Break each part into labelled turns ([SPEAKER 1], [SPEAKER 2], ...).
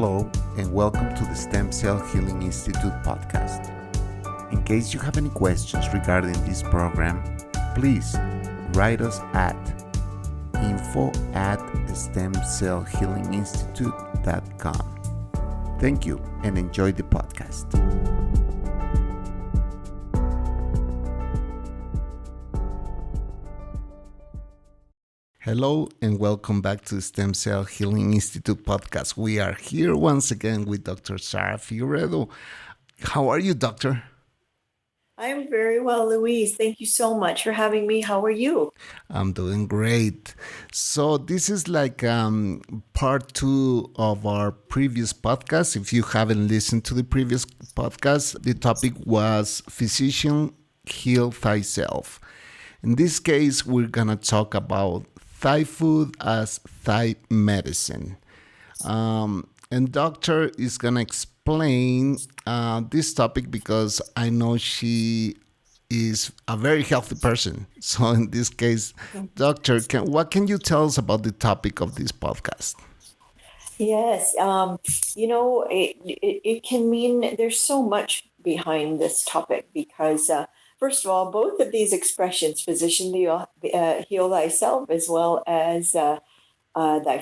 [SPEAKER 1] Hello, and welcome to the Stem Cell Healing Institute podcast. In case you have any questions regarding this program, please write us at info@stemcellhealinginstitute.com. Thank you and enjoy the podcast. Hello and welcome back to the Stem Cell Healing Institute podcast. We are here once again with Doctor Zahra Figueredo. How are you, doctor?
[SPEAKER 2] I'm very well, Louise. Thank you so much for having me. How are you?
[SPEAKER 1] I'm doing great. So this is like part 2 of our previous podcast. If you haven't listened to the previous podcast, the topic was Physician Heal Thyself. In this case, we're going to talk about Thai food as Thai medicine. And doctor is going to explain this topic because I know she is a very healthy person. So in this case, doctor, what can you tell us about the topic of this podcast?
[SPEAKER 2] Yes, it can mean there's so much behind this topic because, first of all, both of these expressions, physician heal thyself, as well as thy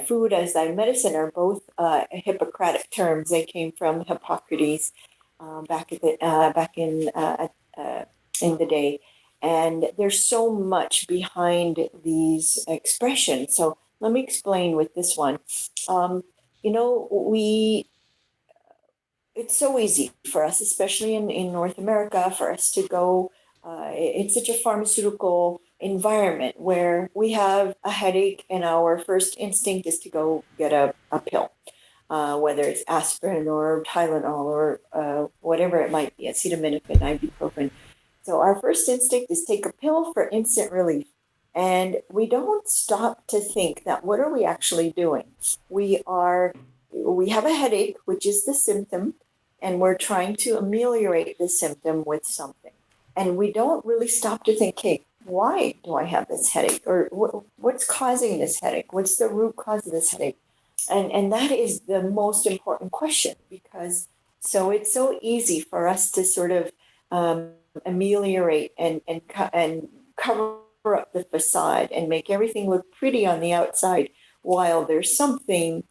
[SPEAKER 2] food as thy medicine, are both Hippocratic terms. They came from Hippocrates back in the day, and there's so much behind these expressions. So let me explain with this one. We it's so easy for us, especially in North America, for us to go. It's such a pharmaceutical environment where we have a headache and our first instinct is to go get a pill, whether it's aspirin or Tylenol or whatever it might be, acetaminophen, ibuprofen. So our first instinct is take a pill for instant relief. And we don't stop to think that what are we actually doing? We have a headache, which is the symptom, and we're trying to ameliorate the symptom with something. And we don't really stop to think, hey, why do I have this headache? Or what's causing this headache? What's the root cause of this headache? And that is the most important question, because so it's so easy for us to sort of ameliorate and cover up the facade and make everything look pretty on the outside, while there's something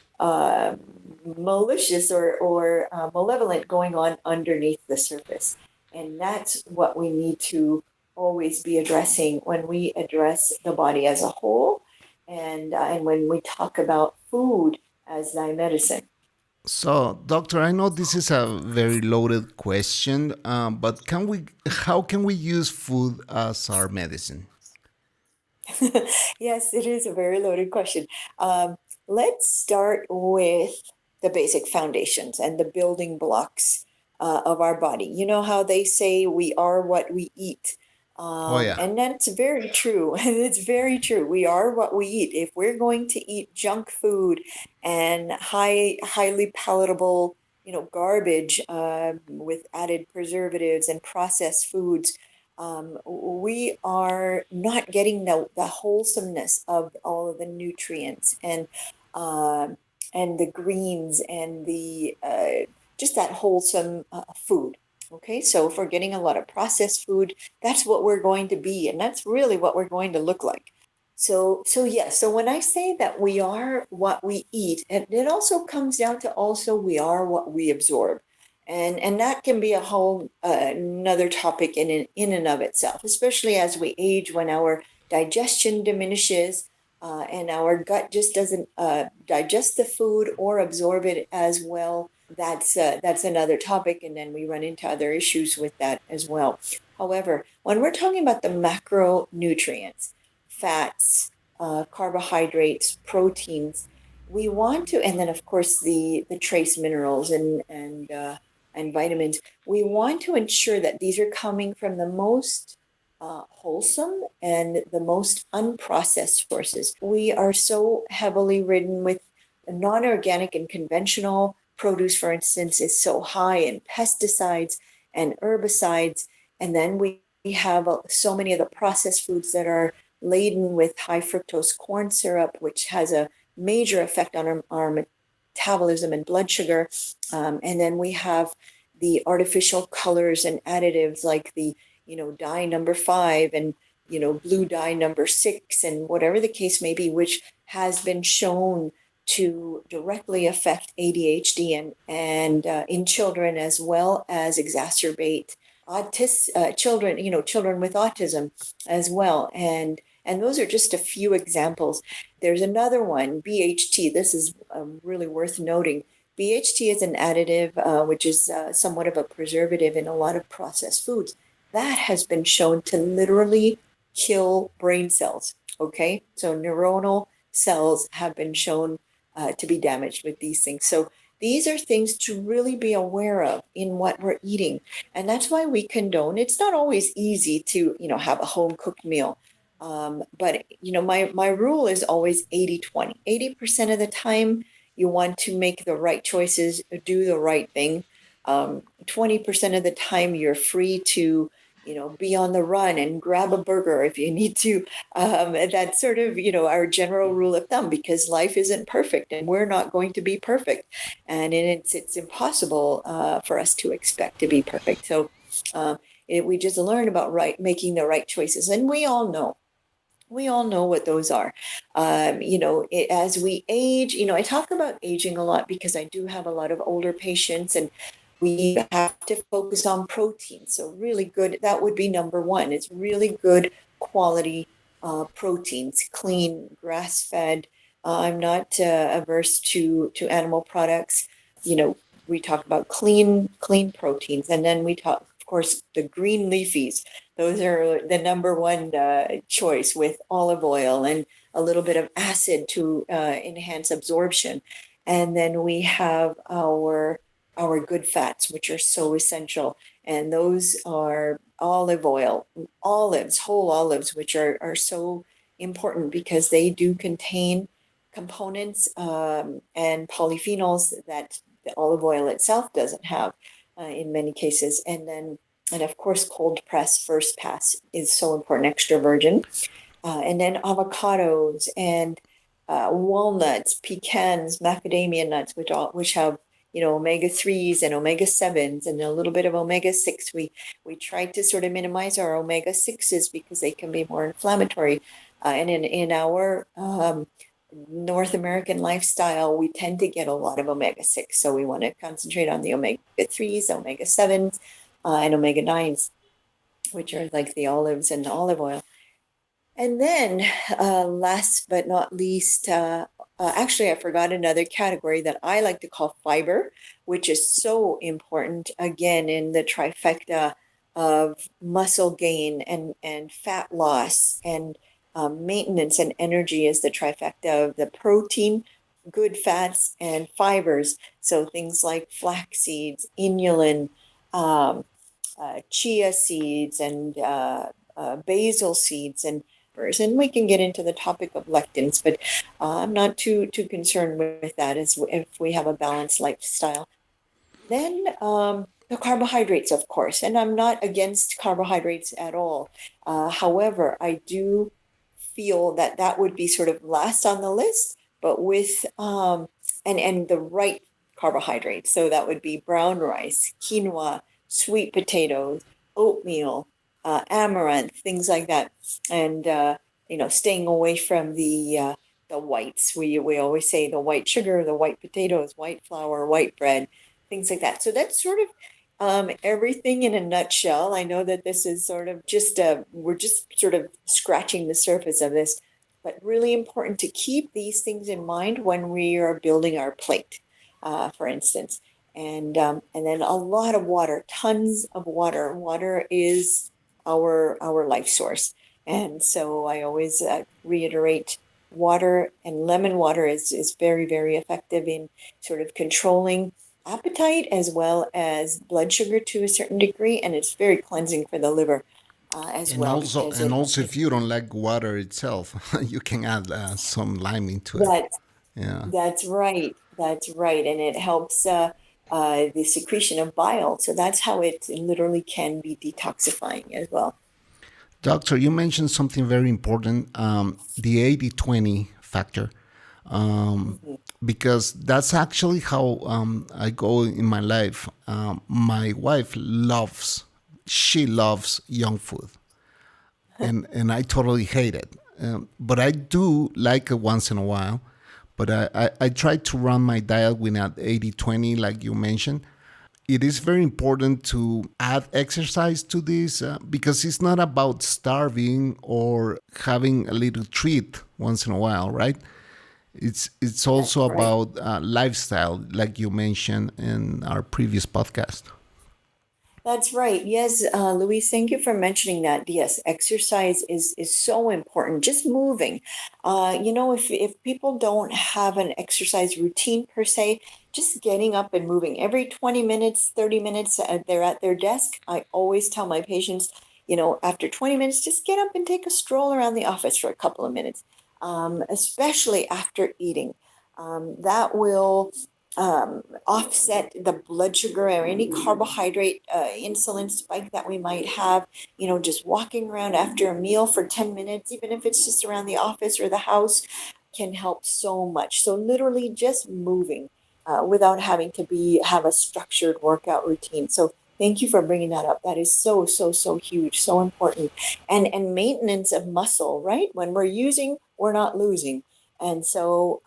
[SPEAKER 2] malicious or malevolent going on underneath the surface. And that's what we need to always be addressing when we address the body as a whole, and when we talk about food as thy medicine.
[SPEAKER 1] So, doctor, I know this is a very loaded question, but how can we use food as our medicine?
[SPEAKER 2] Yes, it is a very loaded question. Let's start with the basic foundations and the building blocks of our body. You know how they say we are what we eat.
[SPEAKER 1] Oh yeah.
[SPEAKER 2] And that's very true. It's very true. We are what we eat. If we're going to eat junk food and highly palatable, garbage with added preservatives and processed foods, we are not getting the wholesomeness of all of the nutrients and the greens and the just that wholesome food. Okay, so if we're getting a lot of processed food, that's what we're going to be, and that's really what we're going to look like. So when I say that we are what we eat, and it also comes down to also we are what we absorb. And that can be a whole another topic in and of itself, especially as we age, when our digestion diminishes and our gut just doesn't digest the food or absorb it as well. That's another topic, and then we run into other issues with that as well. However, when we're talking about the macronutrients, fats, carbohydrates, proteins, we want to, and then of course the trace minerals and vitamins, we want to ensure that these are coming from the most wholesome and the most unprocessed sources. We are so heavily ridden with non-organic and conventional produce, for instance, is so high in pesticides and herbicides. And then we have so many of the processed foods that are laden with high fructose corn syrup, which has a major effect on our metabolism and blood sugar. And then we have the artificial colors and additives like the, dye number 5 and, blue dye number 6 and whatever the case may be, which has been shown to directly affect ADHD and in children, as well as exacerbate children, children with autism as well. And those are just a few examples. There's another one, BHT. This is really worth noting. BHT is an additive, which is somewhat of a preservative in a lot of processed foods. That has been shown to literally kill brain cells. Okay, so neuronal cells have been shown to be damaged with these things. So these are things to really be aware of in what we're eating. And that's why we condone. It's not always easy to, have a home cooked meal. But, my rule is always 80-20. 80% of the time, you want to make the right choices, do the right thing. 20% of the time, you're free to, be on the run and grab a burger if you need to. That's sort of, our general rule of thumb, because life isn't perfect and we're not going to be perfect. And it's impossible for us to expect to be perfect. So we just learn about making the right choices. And we all know what those are. As we age, I talk about aging a lot because I do have a lot of older patients, and we have to focus on protein. So really good, that would be number one. It's really good quality proteins, clean, grass-fed. I'm not averse to animal products. We talk about clean proteins, and then we talk, of course, the green leafies. Those are the number one choice, with olive oil and a little bit of acid to enhance absorption. And then we have our good fats, which are so essential. And those are olive oil, olives, whole olives, which are so important because they do contain components and polyphenols that the olive oil itself doesn't have in many cases. And of course, cold press first pass is so important, extra virgin. And then avocados and walnuts, pecans, macadamia nuts, which have omega 3s and omega 7s and a little bit of omega 6. We try to sort of minimize our omega 6s because they can be more inflammatory. And in our North American lifestyle, we tend to get a lot of omega 6. So we want to concentrate on the omega 3s, omega 7s, and omega 9s, which are like the olives and the olive oil. And then last but not least, actually, I forgot another category that I like to call fiber, which is so important, again, in the trifecta of muscle gain and fat loss and maintenance and energy, is the trifecta of the protein, good fats, and fibers. So things like flax seeds, inulin, chia seeds, and basil seeds, and we can get into the topic of lectins, but I'm not too concerned with that, as if we have a balanced lifestyle. Then the carbohydrates, of course, and I'm not against carbohydrates at all. However, I do feel that would be sort of last on the list, but with and the right carbohydrates. So that would be brown rice, quinoa, sweet potatoes, oatmeal, amaranth, things like that, and staying away from the whites. We always say the white sugar, the white potatoes, white flour, white bread, things like that. So that's sort of everything in a nutshell. I know that this is sort of we're just sort of scratching the surface of this, but really important to keep these things in mind when we are building our plate, for instance. And then a lot of water, tons of water. Water is our life source. And so I always reiterate, water, and lemon water is very, very effective in sort of controlling appetite as well as blood sugar to a certain degree. And it's very cleansing for the liver as
[SPEAKER 1] And
[SPEAKER 2] well,
[SPEAKER 1] also,
[SPEAKER 2] because
[SPEAKER 1] and also, if you don't like water itself, you can add some lime into it.
[SPEAKER 2] that
[SPEAKER 1] Yeah.
[SPEAKER 2] that's right. That's right. And it helps the secretion of bile. So that's how it literally can be detoxifying as well.
[SPEAKER 1] Doctor, you mentioned something very important, the 80-20 factor.
[SPEAKER 2] Mhm.
[SPEAKER 1] because that's actually how I go in my life. My wife she loves young food, and I totally hate it. But I do like it once in a while. But I try to run my diet without 80/20, like you mentioned. It is very important to add exercise to this because it's not about starving or having a little treat once in a while, right? It's also
[SPEAKER 2] That's right.
[SPEAKER 1] about lifestyle, like you mentioned in our previous podcast.
[SPEAKER 2] That's right. Yes, Louise, thank you for mentioning that. Yes, exercise is so important. Just moving. If people don't have an exercise routine per se, just getting up and moving every 20 minutes, 30 minutes, they're at their desk. I always tell my patients, after 20 minutes, just get up and take a stroll around the office for a couple of minutes, especially after eating. That will offset the blood sugar or any carbohydrate insulin spike that we might have. Just walking around after a meal for 10 minutes, even if it's just around the office or the house, can help so much. So literally just moving without having to have a structured workout routine. So thank you for bringing that up. That is so, so, so huge, so important. And maintenance of muscle, right? When we're using, we're not losing. And so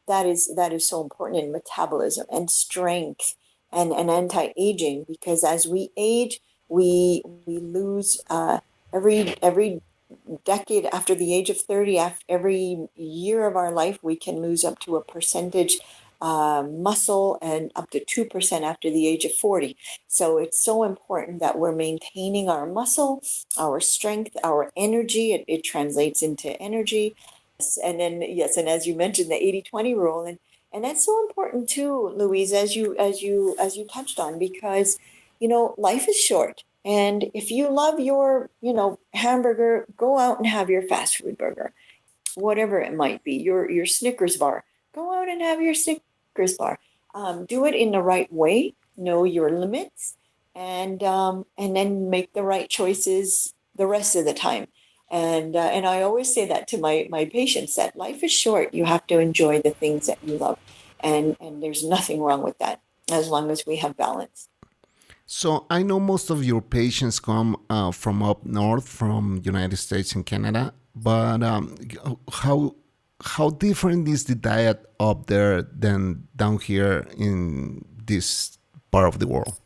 [SPEAKER 2] that is so important in metabolism and strength and anti-aging, because as we age, we lose every decade after the age of 30, after every year of our life, we can lose up to a percentage muscle, and up to 2% after the age of 40. So it's so important that we're maintaining our muscle, our strength, our energy. It translates into energy. And then, yes, and as you mentioned, the 80/20 rule. And that's so important too, Louise, as you touched on, because life is short. And if you love your, hamburger, go out and have your fast food burger, whatever it might be, your Snickers bar. Go out and have your Snickers bar. Do it in the right way. Know your limits, and then make the right choices the rest of the time. And I always say that to my patients, that life is short. You have to enjoy the things that you love, and there's nothing wrong with that as long as we have balance.
[SPEAKER 1] So I know most of your patients come from up north, from United States and Canada. But how how different is the diet up there than down here in this part of the world?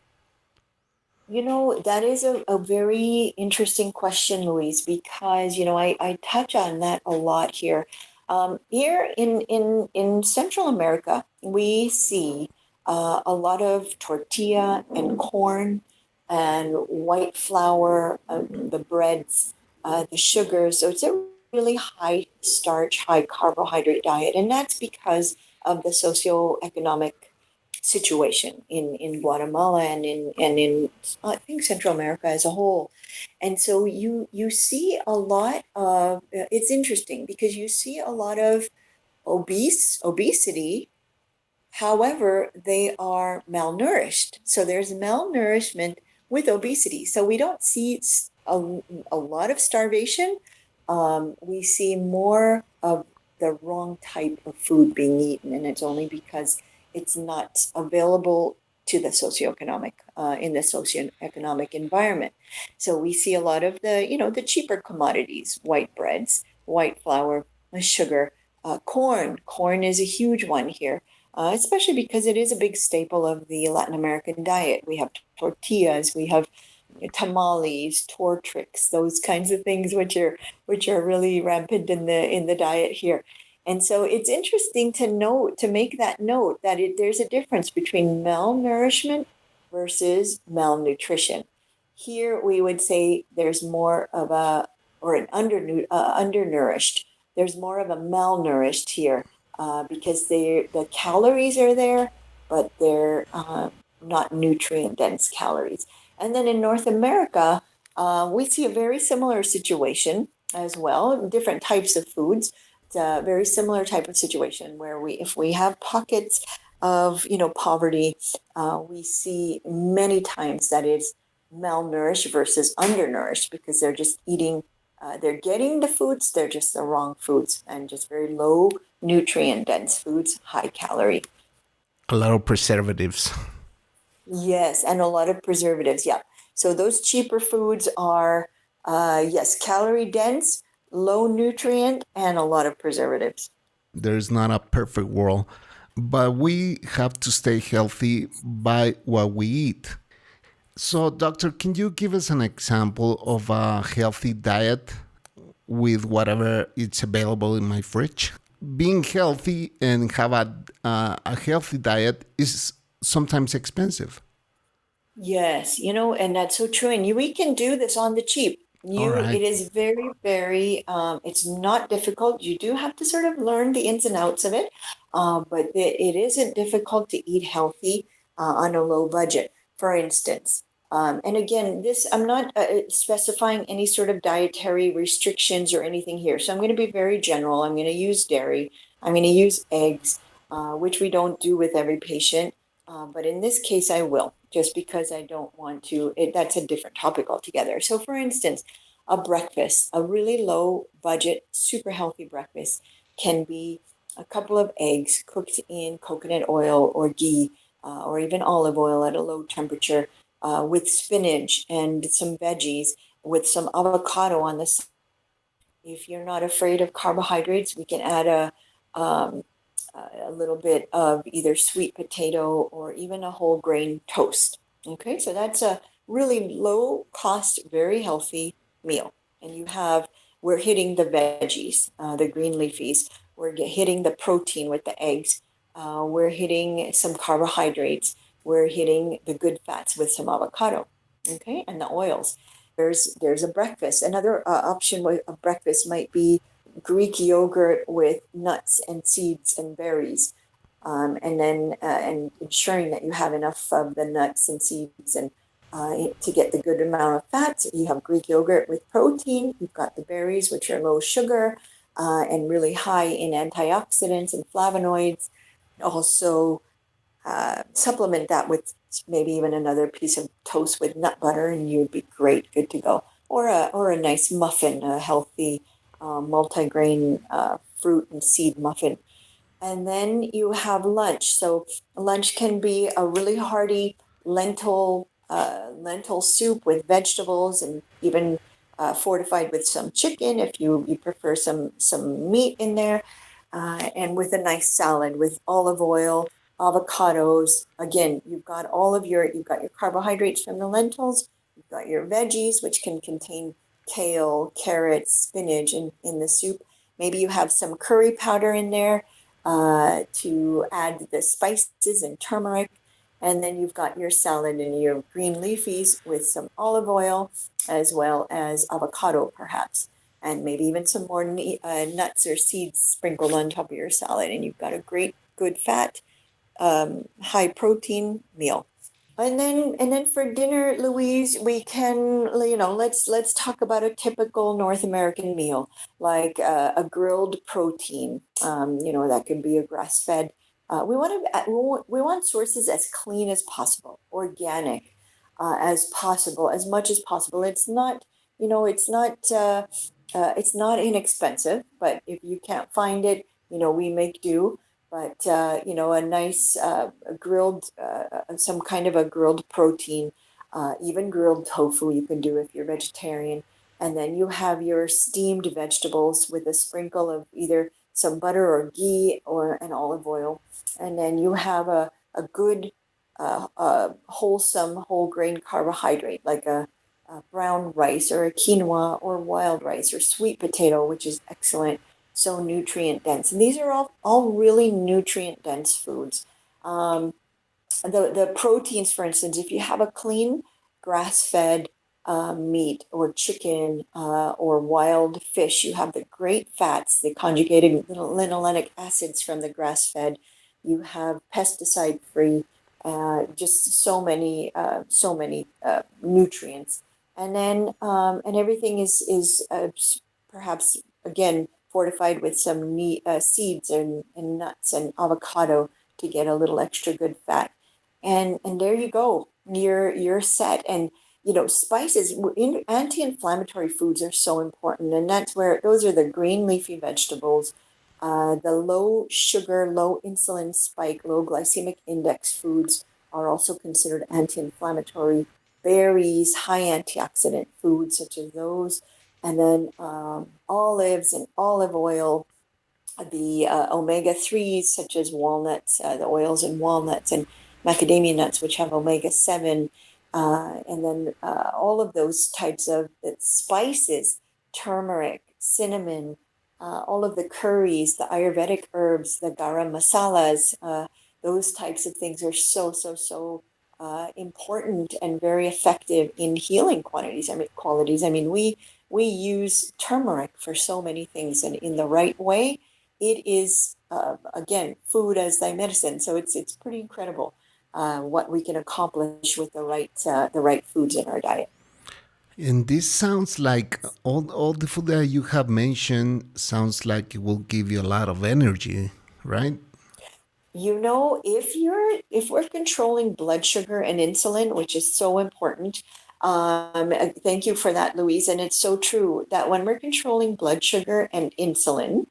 [SPEAKER 2] That is a very interesting question, Louise, because, I touch on that a lot here. Here in Central America, we see a lot of tortilla and corn and white flour, the breads, the sugars. So it's a really high starch, high carbohydrate diet. And that's because of the socioeconomic situation in Guatemala and in I think Central America as a whole. And so you see a lot of it's interesting because you see a lot of obesity. However, they are malnourished. So there's malnourishment with obesity. So we don't see a lot of starvation. We see more of the wrong type of food being eaten, and it's only because it's not available to the socioeconomic in the socioeconomic environment. So we see a lot of the cheaper commodities, white breads, white flour, sugar, corn. Corn is a huge one here, especially because it is a big staple of the Latin American diet. We have tortillas, we have tamales, tortrix, those kinds of things, which are really rampant in the diet here. And so it's interesting to make that note that there's a difference between malnourishment versus malnutrition. Here we would say there's more of a or an undernourished. There's more of a malnourished here because the calories are there, but they're not nutrient dense calories. And then in North America, we see a very similar situation as well, different types of foods. It's a very similar type of situation where if we have pockets of poverty, we see many times that it's malnourished versus undernourished because they're just eating They're getting the foods, they're just the wrong foods and just very low nutrient dense foods, high calorie.
[SPEAKER 1] A lot of preservatives.
[SPEAKER 2] Yes, and a lot of preservatives. Yeah. So those cheaper foods are, yes, calorie dense, low nutrient, and a lot of preservatives.
[SPEAKER 1] There's not a perfect world, but we have to stay healthy by what we eat. So, doctor, can you give us an example of a healthy diet with whatever it's available in my fridge? Being healthy and have a healthy diet is sometimes expensive.
[SPEAKER 2] Yes, and that's so true. And we can do this on the cheap.
[SPEAKER 1] All right.
[SPEAKER 2] It is very, very, it's not difficult. You do have to sort of learn the ins and outs of it, but it isn't difficult to eat healthy on a low budget, for instance. And again, I'm not specifying any sort of dietary restrictions or anything here. So I'm going to be very general. I'm going to use dairy. I'm going to use eggs, which we don't do with every patient. But in this case, I will, just because I don't want to. That's a different topic altogether. So, for instance, a breakfast, a really low budget, super healthy breakfast, can be a couple of eggs cooked in coconut oil or ghee, or even olive oil at a low temperature, with spinach and some veggies, with some avocado on the side. If you're not afraid of carbohydrates, we can add um, a little bit of either sweet potato or even a whole grain toast. Okay, so that's a really low cost, very healthy meal. And we're hitting the veggies, the green leafies, hitting the protein with the eggs, we're hitting some carbohydrates, we're hitting the good fats with some avocado, okay, and the oils. There's a breakfast. Another option of breakfast might be Greek yogurt with nuts and seeds and berries, and then and ensuring that you have enough of the nuts and seeds and to get the good amount of fats. You have Greek yogurt with protein. You've got the berries, which are low sugar and really high in antioxidants and flavonoids. Also, supplement that with maybe even another piece of toast with nut butter, and you'd be great, good to go. Or a nice muffin, a healthy multigrain fruit and seed muffin. And then you have lunch. So lunch can be a really hearty lentil soup with vegetables and even fortified with some chicken if you prefer some meat in there, and with a nice salad with olive oil, avocados. Again, you've got your carbohydrates from the lentils, you've got your veggies, which can contain kale, carrots, spinach in the soup. Maybe you have some curry powder in there to add the spices and turmeric. And then you've got your salad and your green leafies with some olive oil, as well as avocado, perhaps, and maybe even some more nuts or seeds sprinkled on top of your salad. And you've got a great, good fat, high protein meal. And then for dinner, Louise, we can, let's talk about a typical North American meal, like a grilled protein. That could be a grass fed. We want sources as clean as possible, organic as possible, as much as possible. It's not inexpensive, but if you can't find it, we make do. But a nice grilled, some kind of a grilled protein, even grilled tofu you can do if you're vegetarian. And then you have your steamed vegetables with a sprinkle of either some butter or ghee or an olive oil. And then you have a good, wholesome whole grain carbohydrate like a brown rice or a quinoa or wild rice or sweet potato, which is excellent, so nutrient dense. And these are all really nutrient dense foods. Um, the proteins, for instance, if you have a clean grass fed meat or chicken or wild fish, you have the great fats, the conjugated linolenic acids from the grass fed. You have pesticide free, just so many nutrients, and everything is perhaps again fortified with some seeds and nuts and avocado to get a little extra good fat, and there you go, you're set. And spices, anti-inflammatory foods are so important, and that's where those are the green leafy vegetables, the low sugar, low insulin spike, low glycemic index foods are also considered anti-inflammatory. Berries, high antioxidant foods such as those, and then olives and olive oil, the omega-3s such as walnuts, the oils in walnuts, and macadamia nuts, which have omega-7, and then all of those types of spices, turmeric, cinnamon, all of the curries, the Ayurvedic herbs, the garam masalas, those types of things are so important and very effective in healing qualities. I mean, we use turmeric for so many things, and in the right way, it is again food as thy medicine. So it's pretty incredible what we can accomplish with the right foods in our diet.
[SPEAKER 1] And this sounds like all the food that you have mentioned sounds like it will give you a lot of energy, right?
[SPEAKER 2] If we're controlling blood sugar and insulin, which is so important, thank you for that, Louise. And it's so true that when we're controlling blood sugar and insulin,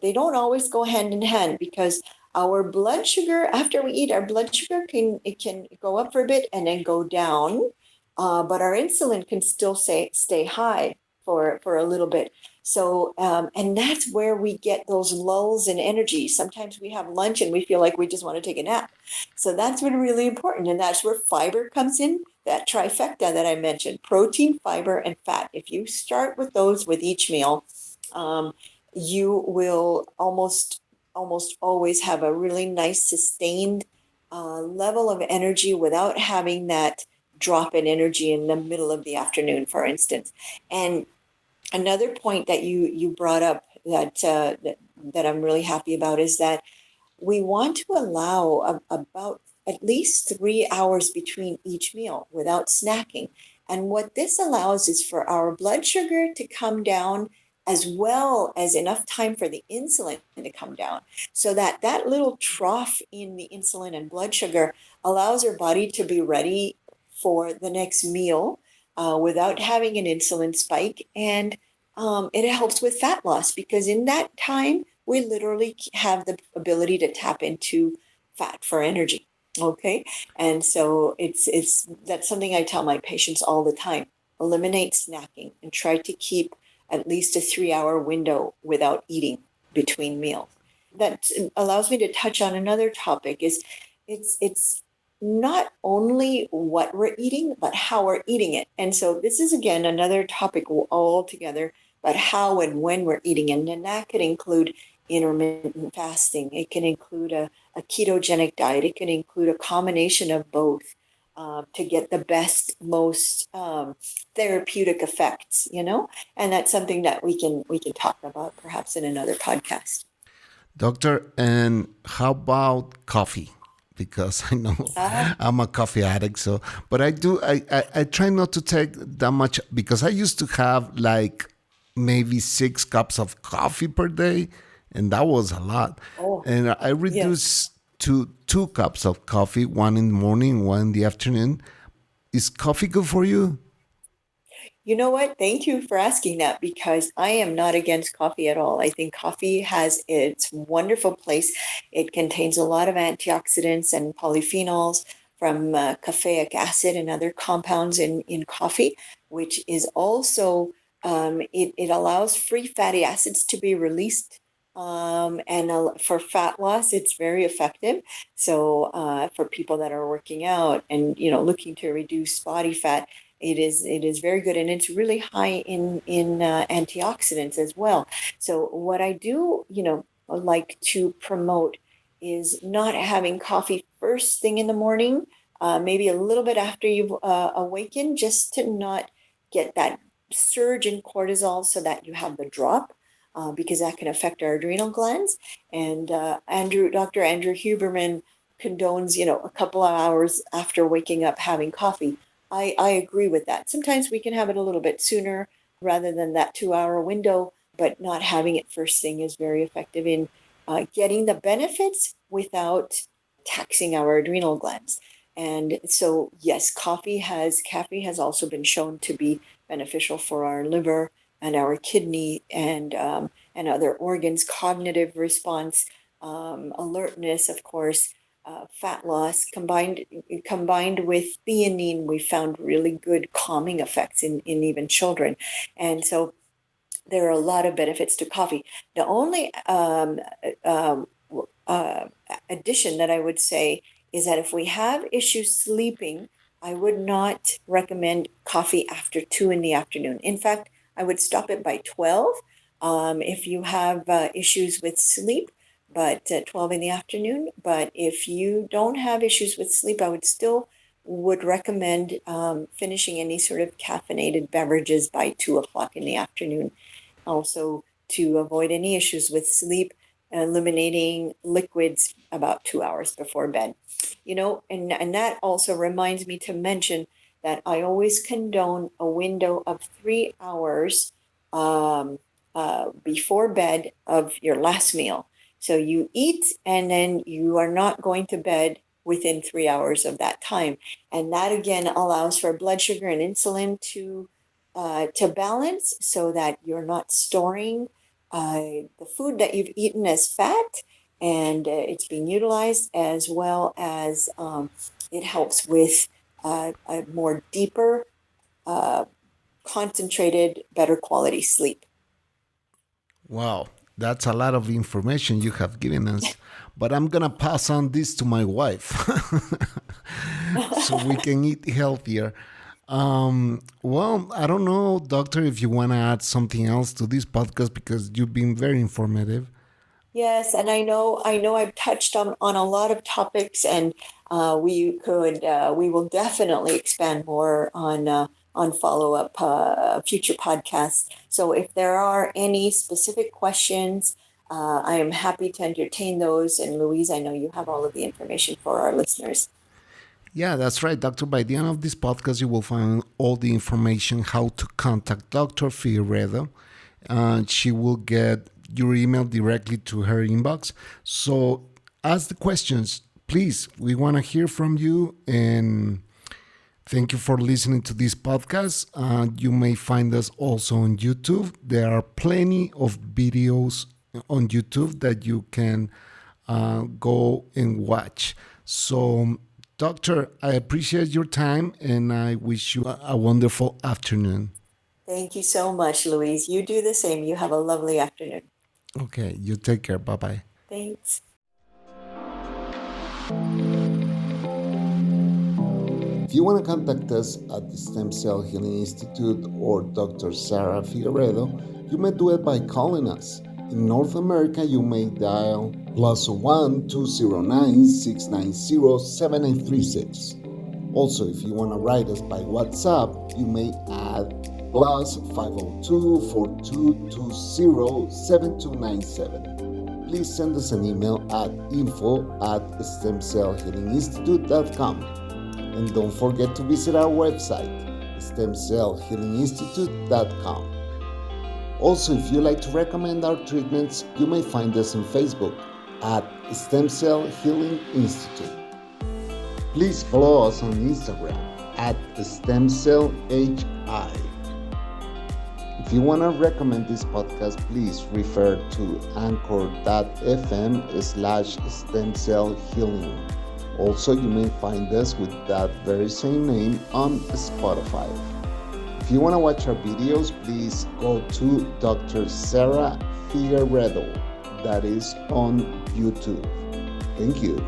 [SPEAKER 2] they don't always go hand in hand, because our blood sugar, after we eat, our blood sugar can go up for a bit and then go down, but our insulin can still stay high for a little bit. So, and that's where we get those lulls in energy. Sometimes we have lunch and we feel like we just want to take a nap. So that's been really important. And that's where fiber comes in, that trifecta that I mentioned: protein, fiber, and fat. If you start with those with each meal, um, you will almost always have a really nice sustained level of energy without having that drop in energy in the middle of the afternoon, for instance. And another point that you brought up that I'm really happy about is that we want to allow about at least 3 hours between each meal without snacking. And what this allows is for our blood sugar to come down, as well as enough time for the insulin to come down, so that that little trough in the insulin and blood sugar allows our body to be ready for the next meal without having an insulin spike. And it helps with fat loss, because in that time, we literally have the ability to tap into fat for energy. Okay. And so it's that's something I tell my patients all the time: eliminate snacking and try to keep at least a 3 hour window without eating between meals. That allows me to touch on another topic: is it's not only what we're eating, but how we're eating it. And so this is again another topic altogether, but how and when we're eating. And that could include intermittent fasting. It can include a ketogenic diet. It can include a combination of both, to get the best, most therapeutic effects. And that's something that we can talk about perhaps in another podcast.
[SPEAKER 1] Doctor, and how about coffee? Because I know
[SPEAKER 2] Ah,
[SPEAKER 1] I'm a coffee addict, so but I try not to take that much, because I used to have like maybe 6 cups of coffee per day, and that was a lot.
[SPEAKER 2] oh,
[SPEAKER 1] And I
[SPEAKER 2] yes.
[SPEAKER 1] reduced to 2 cups of coffee, one in the morning, one in the afternoon. Is coffee good for you?
[SPEAKER 2] You know what? Thank you for asking that, because I am not against coffee at all. I think coffee has its wonderful place. It contains a lot of antioxidants and polyphenols from caffeic acid and other compounds in coffee, which is also, it allows free fatty acids to be released. And for fat loss, it's very effective. So for people that are working out and looking to reduce body fat, it is very good, and it's really high in antioxidants as well. So what I do, like to promote is not having coffee first thing in the morning, maybe a little bit after you've awakened, just to not get that surge in cortisol, so that you have the drop. Because that can affect our adrenal glands. And Dr. Andrew Huberman condones, a couple of hours after waking up having coffee. I agree with that. Sometimes we can have it a little bit sooner rather than that 2 hour window, but not having it first thing is very effective in getting the benefits without taxing our adrenal glands. And so, yes, caffeine has also been shown to be beneficial for our liver and our kidney and other organs, cognitive response, alertness, of course, fat loss combined with theanine. We found really good calming effects in even children, and so there are a lot of benefits to coffee. The only um, uh, addition that I would say is that if we have issues sleeping, I would not recommend coffee after 2 in the afternoon. In fact, I would stop it by 12 if you have issues with sleep, but 12 in the afternoon. But if you don't have issues with sleep, I would recommend finishing any sort of caffeinated beverages by 2 o'clock in the afternoon. Also, to avoid any issues with sleep, eliminating liquids about 2 hours before bed. And that also reminds me to mention that I always condone a window of 3 hours before bed of your last meal. So you eat and then you are not going to bed within 3 hours of that time. And that again allows for blood sugar and insulin to balance so that you're not storing the food that you've eaten as fat, and it's being utilized, as well as it helps with a more deeper, uh, concentrated, better quality sleep.
[SPEAKER 1] Wow, that's a lot of information you have given us. But I'm going to pass on this to my wife so we can eat healthier. Well, I don't know, doctor, if you want to add something else to this podcast because you've been very informative.
[SPEAKER 2] Yes, and I know I've touched on a lot of topics, and we will definitely expand more on follow up future podcasts. So if there are any specific questions, I am happy to entertain those. And Louise, I know you have all of the information for our listeners.
[SPEAKER 1] Yeah, that's right, doctor. By the end of this podcast, you will find all the information how to contact Dr. Figueredo. She will get your email directly to her inbox. So ask the questions, please. We want to hear from you. And thank you for listening to this podcast. You may find us also on YouTube. There are plenty of videos on YouTube that you can go and watch. So, doctor, I appreciate your time and I wish you a wonderful afternoon.
[SPEAKER 2] Thank you so much, Louise. You do the same. You have a lovely afternoon.
[SPEAKER 1] Okay, you take care. Bye bye.
[SPEAKER 2] Thanks.
[SPEAKER 1] If you want to contact us at the Stem Cell Healing Institute or Dr. Zahra Figueredo, you may do it by calling us. In North America, you may dial +1 209 690 7836. Also, if you want to write us by WhatsApp, you may add +502 4220 7297. Please send us an email at info@stemcellhealinginstitute.com. And don't forget to visit our website, stemcellhealinginstitute.com. Also, if you like to recommend our treatments, you may find us on Facebook at Stem Cell Healing Institute. Please follow us on Instagram at StemCellHI. If you want to recommend this podcast, please refer to anchor.fm/stemcellhealing. Also, you may find us with that very same name on Spotify. If you want to watch our videos, please go to Dr. Zahra Figueredo. That is on YouTube. Thank you.